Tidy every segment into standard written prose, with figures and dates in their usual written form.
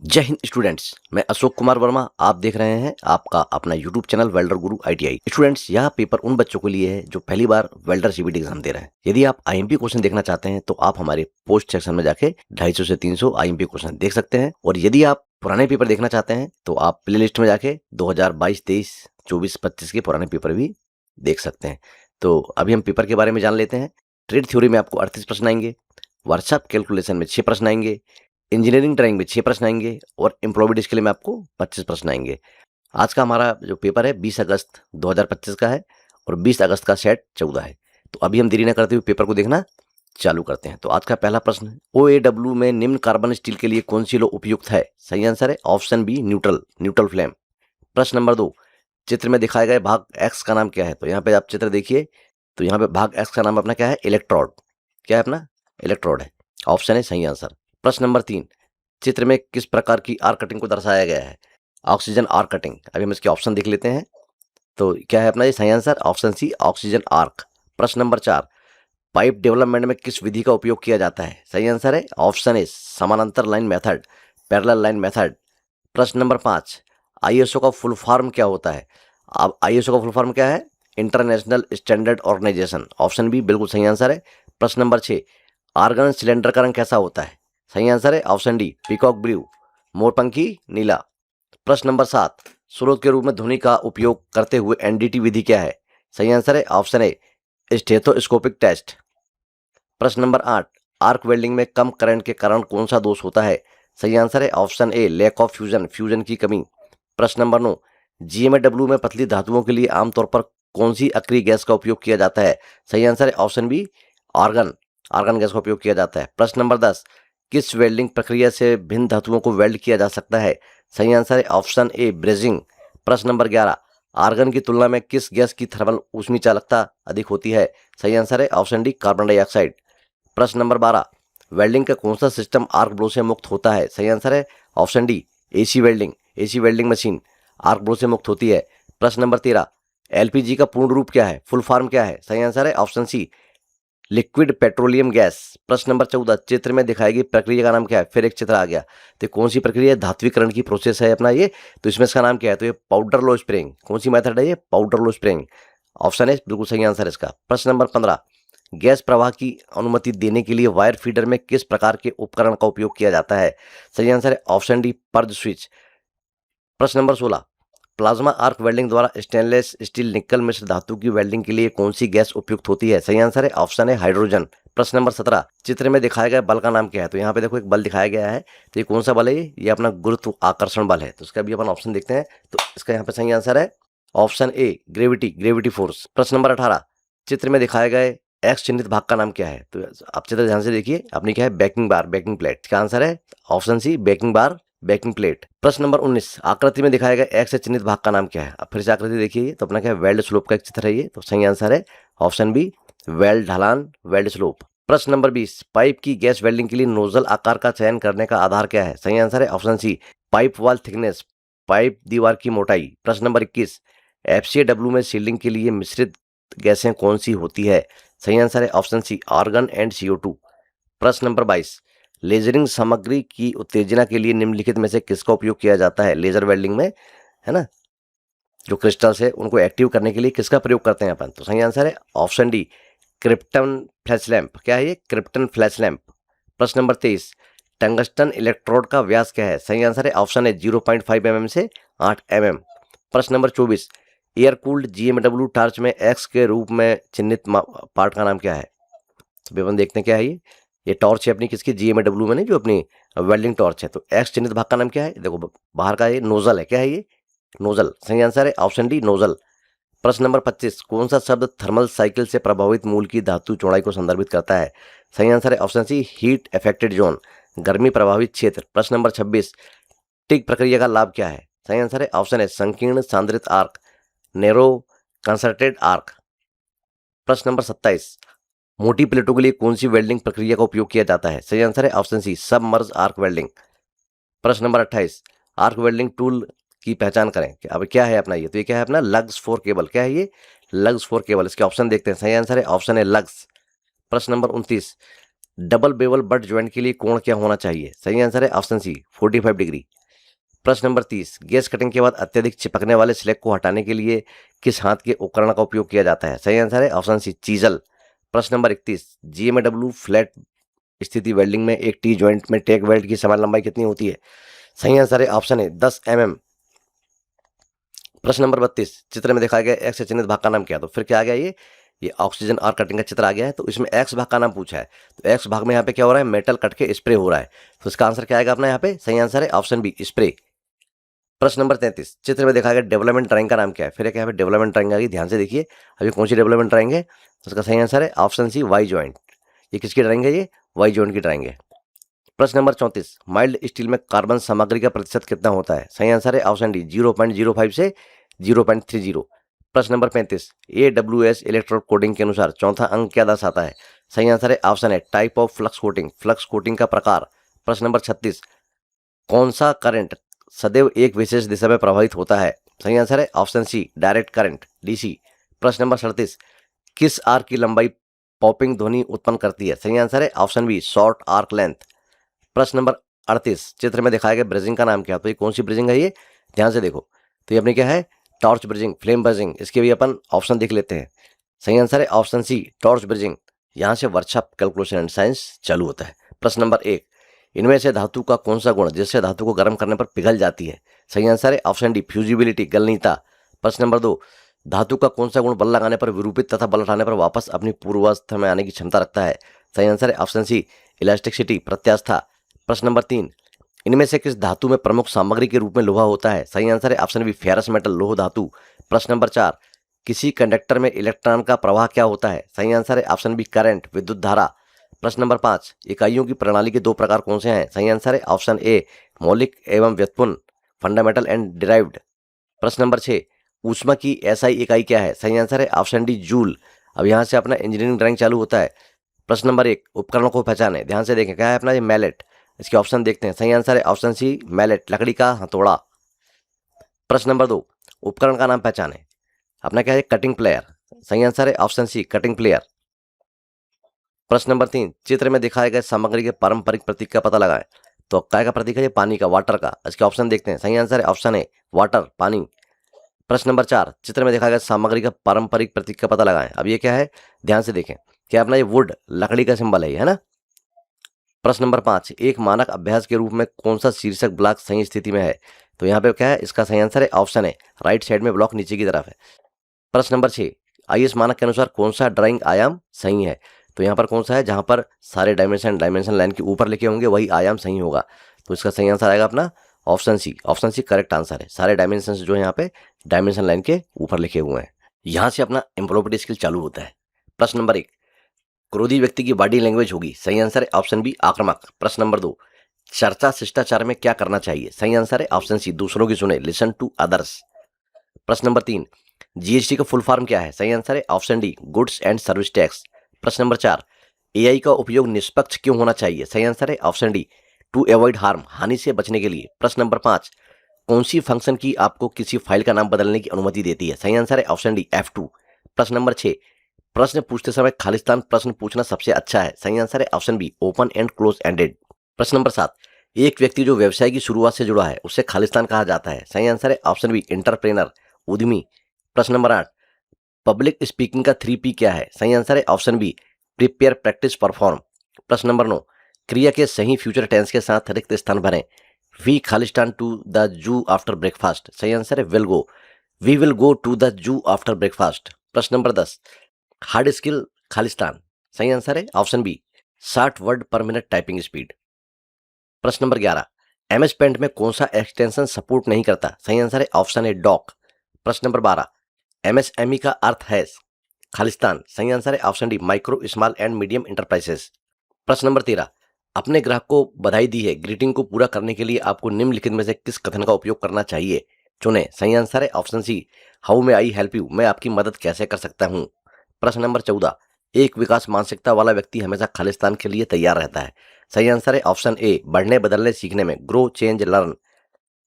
जय हिंद स्टूडेंट्स। मैं अशोक कुमार वर्मा। आप देख रहे हैं आपका अपना यूट्यूब चैनल वेल्डर गुरु आईटीआई। स्टूडेंट्स, यह पेपर उन बच्चों के लिए है जो पहली बार वेल्डर सीबीटी एग्जाम दे रहे हैं। यदि आप आईएमपी क्वेश्चन देखना चाहते हैं तो आप हमारे पोस्ट सेक्शन में जाके 250 से 300 आईएमपी क्वेश्चन देख सकते हैं। और यदि आप पुराने पेपर देखना चाहते हैं तो आप प्ले लिस्ट में जाके 2022, 23, 24, 25 के पुराने पेपर भी देख सकते हैं। तो अभी हम पेपर के बारे में जान लेते हैं। ट्रेड थ्योरी में आपको 38 प्रश्न आएंगे, वर्कशॉप कैलकुलेशन में 6 प्रश्न आएंगे, इंजीनियरिंग ड्राइंग में 6 प्रश्न आएंगे और एम्प्लॉयबिलिटी स्किल में आपको 25 प्रश्न आएंगे। आज का हमारा जो पेपर है 20 अगस्त 2025 का है और 20 अगस्त का सेट 14 है। तो अभी हम देरी न करते हुए पेपर को देखना चालू करते हैं। तो आज का पहला प्रश्न, OAW में निम्न कार्बन स्टील के लिए कौन सी लो उपयुक्त है? सही आंसर है ऑप्शन बी, न्यूट्रल फ्लेम। प्रश्न नंबर 2, चित्र में दिखाए गए भाग एक्स का नाम क्या है? तो यहाँ पे आप चित्र देखिए, तो यहाँ पे भाग एक्स का नाम अपना क्या है? इलेक्ट्रोड। क्या है अपना? इलेक्ट्रोड है। ऑप्शन है सही आंसर। प्रश्न नंबर 3, चित्र में किस प्रकार की आर्क कटिंग को दर्शाया गया है? Oxygen arc cutting. अभी हम इसके ऑप्शन देख लेते हैं। तो क्या है अपना ये सही answer? Option C, oxygen arc. प्रश्न नंबर 4, पाइप डेवलपमेंट में किस विधि का उपयोग किया जाता है? सही आंसर है ऑप्शन ए, समानांतर line method, parallel line method. प्रश्न नंबर 5, आईएसओ का फुल फॉर्म क्या होता है? अब आईएसओ का फुल फॉर्म क्या है? International standard organization. Option B बिल्कुल सही आंसर है। प्रश्न नंबर 6, आर्गन सिलेंडर का रंग कैसा होता है? सही आंसर है ऑप्शन डी, पीकॉक ब्लू, मोरपंखी नीला। प्रश्न नंबर 7, स्रोत के रूप में ध्वनि का उपयोग करते हुए एनडीटी विधि क्या है? सही आंसर है ऑप्शन ए, स्टेथोस्कोपिक टेस्ट। प्रश्न नंबर 8, आर्क वेल्डिंग में कम करंट के कारण कौन सा दोष होता है? सही आंसर है option A, lack of fusion की कमी। प्रश्न नंबर 9, जीएमडब्ल्यू में पतली धातुओं के लिए आमतौर पर कौन सी अक्रिय गैस का उपयोग किया जाता है? सही आंसर है ऑप्शन बी, आर्गन गैस का उपयोग किया जाता है। प्रश्न नंबर 10, किस वेल्डिंग प्रक्रिया से भिन्न धातुओं को वेल्ड किया जा सकता है? सही आंसर है ऑप्शन ए, ब्रेजिंग। प्रश्न नंबर 11, आर्गन की तुलना में किस गैस की थर्मल ऊष्मी चालकता अधिक होती है? सही आंसर है ऑप्शन डी, कार्बन डाइऑक्साइड। प्रश्न नंबर 12, वेल्डिंग का कौन सा सिस्टम आर्क ब्लो से मुक्त होता है? सही आंसर है option D, AC welding machine arc blow से मुक्त होती है। प्रश्न नंबर 13, एलपीजी का पूर्ण रूप क्या है? फुल फॉर्म क्या है? सही आंसर है option C, liquid petroleum gas. प्रश्न नंबर 14, चित्र में दिखाई गई प्रक्रिया का नाम क्या है? फिर एक चित्र आ गया, तो कौन सी प्रक्रिया है? धात्विकरण की प्रोसेस है अपना ये। तो इसमें इसका नाम क्या है? तो ये पाउडर लो स्प्रेइंग। कौन सी मेथड है ये? पाउडर लो स्प्रेइंग। ऑप्शन है बिल्कुल सही आंसर है इसका। प्रश्न नंबर 15, गैस प्रवाह की अनुमति देने के लिए वायर फीडर में किस प्रकार के उपकरण का उपयोग किया जाता है? सही आंसर है ऑप्शन डी, पर्ज स्विच। प्रश्न नंबर 16, प्लाज्मा आर्क वेल्डिंग द्वारा स्टेनलेस स्टील निकल मिश्र धातु की वेल्डिंग के लिए कौन सी गैस उपयुक्त होती है? सही आंसर है ऑप्शन है हाइड्रोजन। प्रश्न नंबर 17, चित्र में दिखाया गया बल का नाम क्या है? तो यहाँ पे देखो एक बल दिखाया गया है, तो ये कौन सा बल है? ये अपना गुरुत्व आकर्षण बल है। तो इसका भी अपन ऑप्शन देखते हैं। तो इसका यहाँ पे सही आंसर है ऑप्शन ए, ग्रेविटी फोर्स। प्रश्न नंबर 18, चित्र में दिखाए गए एक्स चिन्हित भाग का नाम क्या है? तो आप चित्र ध्यान से देखिए, अपनी क्या है? Baking plate. इसका आंसर है ऑप्शन सी, बेकिंग प्लेट। प्रश्न नंबर 19, आकृति में दिखाया गया एक्स से चिन्हित भाग का नाम क्या है? अब फिर से आकृति देखिए, तो अपना क्या है? वेल्ड स्लोप का एक चित्र है ये। तो सही आंसर है ऑप्शन बी, वेल्ड स्लोप। प्रश्न नंबर 20, पाइप की गैस वेल्डिंग के लिए नोजल आकार का चयन करने का आधार क्या है? सही आंसर है option C, pipe wall thickness, pipe दीवार की मोटाई। प्रश्न नंबर 21, FCW में सील्डिंग के लिए मिश्रित गैसें कौन सी होती है? सही आंसर है option C, argon and CO2। प्रश्न नंबर 22, लेजरिंग सामग्री की उत्तेजना के लिए निम्नलिखित में से किसका उपयोग किया जाता है? लेजर वेल्डिंग में, है ना, जो क्रिस्टल्स है उनको एक्टिव करने के लिए किसका प्रयोग करते हैं अपन? तो सही आंसर है option D, krypton flash lamp. क्या है ये? Krypton flash lamp. प्रश्न नंबर 23, टंगस्टन इलेक्ट्रोड का व्यास क्या है? सही आंसर है ऑप्शन है 0.5 mm से 8 mm। प्रश्न number 24, air cooled GMW torch में एक्स के रूप में चिन्हित पार्ट का नाम क्या है? तो अपन देखते हैं क्या है ये टॉर्च है अपनी, किसकी? GMW में नहीं, जो अपनी वेल्डिंग टॉर्च है। तो एक्स चिन्हित भाग का नाम क्या है? देखो बाहर का ये नोजल है। क्या है ये? नोजल। सही आंसर है ऑप्शन डी, नोजल। प्रश्न नंबर 25, कौन सा शब्द थर्मल साइकिल से प्रभावित मूल की धातु चौड़ाई को संदर्भित करता है? सही आंसर है option C, heat affected zone, गर्मी प्रभावित क्षेत्र। प्रश्न नंबर 26, टिक प्रक्रिया का लाभ क्या है? सही आंसर है ऑप्शन है संकीर्ण सांद्रित आर्क, नैरो कंसर्टेड आर्क। प्रश्न नंबर 27, मोटी प्लेटों के लिए कौन सी वेल्डिंग प्रक्रिया का उपयोग किया जाता है? सही आंसर है option C, submerge arc welding. प्रश्न नंबर 28, आर्क वेल्डिंग टूल की पहचान करें। अब क्या है अपना ये? तो ये क्या है अपना? लग्स फोर केबल। क्या है ये? लग्स फोर केबल। इसके ऑप्शन देखते हैं। सही आंसर है ऑप्शन है लग्स। प्रश्न number 29, double bevel but joint के लिए कोण क्या होना चाहिए? सही आंसर है ऑप्शन सी 45 डिग्री। प्रश्न नंबर 30, गैस कटिंग के बाद अत्यधिक चिपकने वाले स्लैग को हटाने के लिए किस हाथ के उपकरण का उपयोग किया जाता है? सही आंसर है ऑप्शन सी चीजल। प्रश्न नंबर 31, जीएमडब्ल्यू फ्लैट स्थिति वेल्डिंग में एक टी ज्वाइंट में टेक वेल्ड की समान लंबाई कितनी होती है? सही आंसर है ऑप्शन है 10 mm। प्रश्न नंबर 32, चित्र में दिखाया गया एक्स से चिन्हित भाग का नाम क्या है? तो फिर क्या आ गया ये ऑक्सीजन और कटिंग का चित्र आ गया है। तो इसमें एक्स भाग का नाम पूछा है, तो एक्स भाग में यहाँ पे क्या हो रहा है? मेटल कट के स्प्रे हो रहा है, तो इसका आंसर क्या आएगा अपना यहाँ पे? सही आंसर है ऑप्शन बी स्प्रे। प्रश्न नंबर 33, चित्र में दिखाया गया डेवलपमेंट ड्राइंग का नाम क्या है? फिर एक यहाँ पे डेवलपमेंट ड्राइंग आ गई, ध्यान से देखिए अभी कौन सी डेवलपमेंट ड्राइंग है, तो इसका सही आंसर है ऑप्शन सी वाई ज्वाइंट। ये किसकी ड्राइंग है? ये वाई ज्वाइंट की ड्राइंग है। प्रश्न नंबर 34, माइल्ड स्टील में कार्बन सामग्री का प्रतिशत कितना होता है? सही आंसर है ऑप्शन डी 0.05 से 0.30। प्रश्न नंबर 35, AWS इलेक्ट्रोड कोडिंग के अनुसार चौथा अंक क्या दर्शाता है? सही आंसर है ऑप्शन है type of flux coating, flux coating का प्रकार। प्रश्न नंबर 36, कौन सा करंट सदैव एक विशेष दिशा में प्रवाहित होता है? सही आंसर है option C direct current DC। प्रश्न नंबर 37, किस आर्क की लंबाई पॉपिंग ध्वनि उत्पन्न करती है? सही आंसर है option B short arc length. प्रश्न नंबर 38, चित्र में दिखाया गया ब्रिजिंग का नाम क्या है? तो ये कौन सी ब्रिजिंग है? ये ध्यान से देखो, तो ये अपनी क्या है? Torch bridging, flame bridging. इसके भी अपन ऑप्शन देख लेते हैं। सही आंसर है ऑप्शन सी टॉर्च ब्रिजिंग। यहाँ से वर्कशॉप कैलकुलेशन एंड साइंस चालू होता है। प्रश्न नंबर 1, इनमें से धातु का कौन सा गुण जिससे धातु को गर्म करने पर पिघल जाती है? सही आंसर है ऑप्शन डी फ्यूजिबिलिटी, गलनीयता। प्रश्न नंबर 2, धातु का कौन सा गुण बल लगाने पर विरूपित तथा बल हटाने पर वापस अपनी पूर्वावस्था में आने की क्षमता रखता है? सही आंसर है ऑप्शन सी इलास्टिसिटी, प्रत्यास्था। प्रश्न नंबर 3, इनमें से किस धातु में प्रमुख सामग्री के रूप में लोहा होता है? सही आंसर है ऑप्शन बी फेरस मेटल, लोह धातु। प्रश्न नंबर 4, किसी कंडक्टर में इलेक्ट्रॉन का प्रवाह क्या होता है? सही आंसर है ऑप्शन बी करंट, विद्युत धारा। प्रश्न नंबर 5, इकाइयों की प्रणाली के दो प्रकार कौन से हैं? सही आंसर है ऑप्शन ए मौलिक एवं व्युत्पन्न, फंडामेंटल एंड डिराइव्ड। प्रश्न नंबर 6, ऊष्मा की SI इकाई क्या है? सही आंसर है ऑप्शन डी जूल। अब यहाँ से अपना इंजीनियरिंग ड्राइंग चालू होता है। प्रश्न नंबर 1, उपकरणों को पहचाने, ध्यान से देखें क्या है अपना? ये मैलेट। इसके ऑप्शन देखते हैं। सही आंसर है ऑप्शन सी मैलेट, लकड़ी का हथौड़ा। प्रश्न नंबर 2, उपकरण का नाम पहचाने, अपना क्या है? Cutting player. सही आंसर है ऑप्शन सी कटिंग प्लेयर। प्रश्न नंबर 3, चित्र में दिखाए गए सामग्री के पारंपरिक प्रतीक का पता लगाएं। तो काय का प्रतीक है? ये पानी का, वाटर का। इसके ऑप्शन देखते हैं। सही आंसर है ऑप्शन है वाटर, पानी। प्रश्न नंबर 4, चित्र में दिखाया गया सामग्री का पारंपरिक प्रतीक का पता लगाएं। अब ये क्या है? ध्यान से देखें, क्या अपना ये वुड, लकड़ी का सिंबल है ना। प्रश्न नंबर 5, एक मानक अभ्यास के रूप में कौन सा शीर्षक ब्लॉक सही स्थिति में है? तो यहाँ पे क्या है? इसका सही आंसर है ऑप्शन है राइट साइड में ब्लॉक नीचे की तरफ है। प्रश्न नंबर 6, IS मानक के अनुसार कौन सा ड्राइंग आयाम सही है? तो यहाँ पर कौन सा है? जहाँ पर सारे डायमेंशन लाइन के ऊपर लिखे होंगे वही आयाम सही होगा, तो इसका सही आंसर आएगा अपना option C. Option C correct answer है। सारे डायमेंशन जो है यहाँ पे डायमेंशन लाइन के ऊपर लिखे हुए हैं। यहाँ से अपना एम्प्लॉयबिलिटी स्किल चालू होता है। प्रश्न नंबर 1, क्रोधी व्यक्ति की बॉडी लैंग्वेज होगी। सही आंसर है ऑप्शन बी आक्रामक। प्रश्न नंबर 2, चर्चा शिष्टाचार में क्या करना चाहिए? सही आंसर है ऑप्शन सी दूसरों की सुने, लिसन टू अदर्स। प्रश्न नंबर 3, GST का फुल फॉर्म क्या है? सही आंसर है option D goods and service tax. प्रश्न नंबर 4, AI का उपयोग निष्पक्ष क्यों होना चाहिए? सही आंसर है option D to avoid harm, हानि से बचने के लिए। प्रश्न नंबर 5, कौन सी फंक्शन की आपको किसी फाइल का नाम बदलने की अनुमति देती है? सही आंसर है ऑप्शन डी F2। प्रश्न नंबर 6, प्रश्न पूछते समय खालिस्तान प्रश्न पूछना सबसे अच्छा है। सही आंसर है option be open and close ended. प्रश्न नंबर 7, एक व्यक्ति जो व्यवसाय की शुरुआत से जुड़ा है उसे खालिस्तान कहा जाता है। सही आंसर है ऑप्शन बी एंटरप्रेनर, उद्यमी। प्रश्न नंबर 8, पब्लिक स्पीकिंग का 3P क्या है? सही आंसर है option be prepare, practice, perform. प्रश्न नंबर 9, क्रिया के सही फ्यूचर टेंस के साथ रिक्त स्थान भरें। वी खालिस्तान to the zoo after breakfast. सही आंसर है will go, we will go to the zoo after breakfast. प्रश्न नंबर 10, हार्ड स्किल खालिस्तान। सही आंसर है option B 60 word per minute typing speed. प्रश्न नंबर 11, MS पेंट में कौन सा एक्सटेंशन सपोर्ट नहीं करता? सही आंसर है ऑप्शन है डॉक। प्रश्न नंबर 12, MSME का अर्थ है खालिस्तान। सही आंसर है option D micro, small and medium enterprises. प्रश्न नंबर 13, अपने ग्राहक को बधाई दी है ग्रीटिंग को पूरा करने के लिए आपको निम्नलिखित में से किस कथन का उपयोग करना चाहिए? चुने। सही आंसर है option see how may I help you, मैं आपकी मदद कैसे कर सकता हूं। प्रश्न नंबर 14, एक विकास मानसिकता वाला व्यक्ति हमेशा खालिस्तान के लिए तैयार रहता है। सही आंसर है ऑप्शन ए बढ़ने, बदलने, सीखने में, ग्रो, चेंज, लर्न।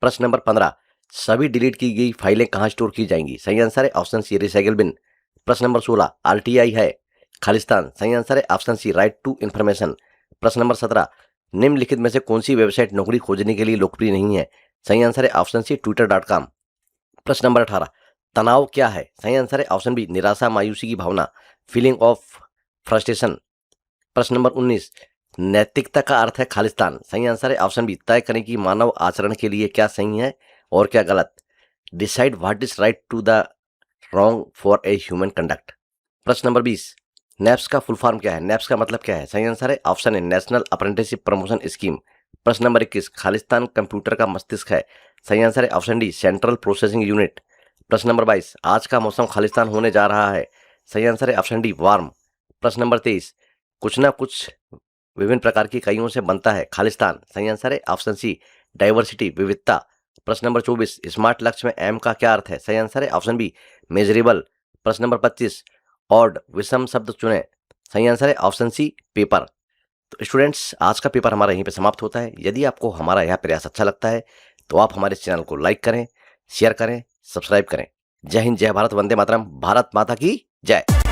प्रश्न नंबर 15, सभी डिलीट की गई फाइलें कहां स्टोर की जाएंगी? सही आंसर है ऑप्शन सी रिसाइकल बिन। प्रश्न नंबर 16, RTI है खालिस्तान। सही आंसर है option C right to information. प्रश्न नंबर 17, निम्नलिखित में से कौन सी वेबसाइट नौकरी खोजने के लिए लोकप्रिय नहीं है? सही आंसर है ऑप्शन सी twitter.com। प्रश्न नंबर 18, तनाव क्या है? सही आंसर है ऑप्शन बी निराशा मायूसी की भावना, फीलिंग ऑफ फ्रस्ट्रेशन। प्रश्न नंबर 19, नैतिकता का अर्थ है खालिस्तान। सही आंसर है ऑप्शन बी तय करें कि मानव आचरण के लिए क्या सही है और क्या गलत। Decide what is right to the wrong for a human conduct. प्रश्न नंबर 20, नैप्स का फुल फॉर्म क्या है? नैप्स का मतलब क्या है? सही आंसर है ऑप्शन ए नेशनल अप्रेंटिसशिप प्रमोशन स्कीम। प्रश्न नंबर 21, खालिस्तान कंप्यूटर का मस्तिष्क है। सही आंसर है option D central processing unit. प्रश्न नंबर 22, आज का मौसम खालिस्तान होने जा रहा है। सही आंसर है ऑप्शन डी वार्म। प्रश्न नंबर 23, कुछ ना कुछ विभिन्न प्रकार की इकाइयों से बनता है खालिस्तान। सही आंसर है ऑप्शन सी डाइवर्सिटी विविधता। प्रश्न नंबर 24, स्मार्ट लक्ष्य में एम का क्या अर्थ है? सही आंसर है ऑप्शन बी मेजरेबल। प्रश्न नंबर 25, ऑड विषम शब्द चुने। सही आंसर है ऑप्शन सी पेपर। तो स्टूडेंट्स, आज का पेपर हमारा यहीं पे समाप्त होता है। यदि आपको हमारा यह प्रयास अच्छा लगता है तो आप हमारे चैनल को लाइक करें, शेयर करें, सब्सक्राइब करें। जय हिंद, जय भारत, वंदे मातरम, भारत माता की जय।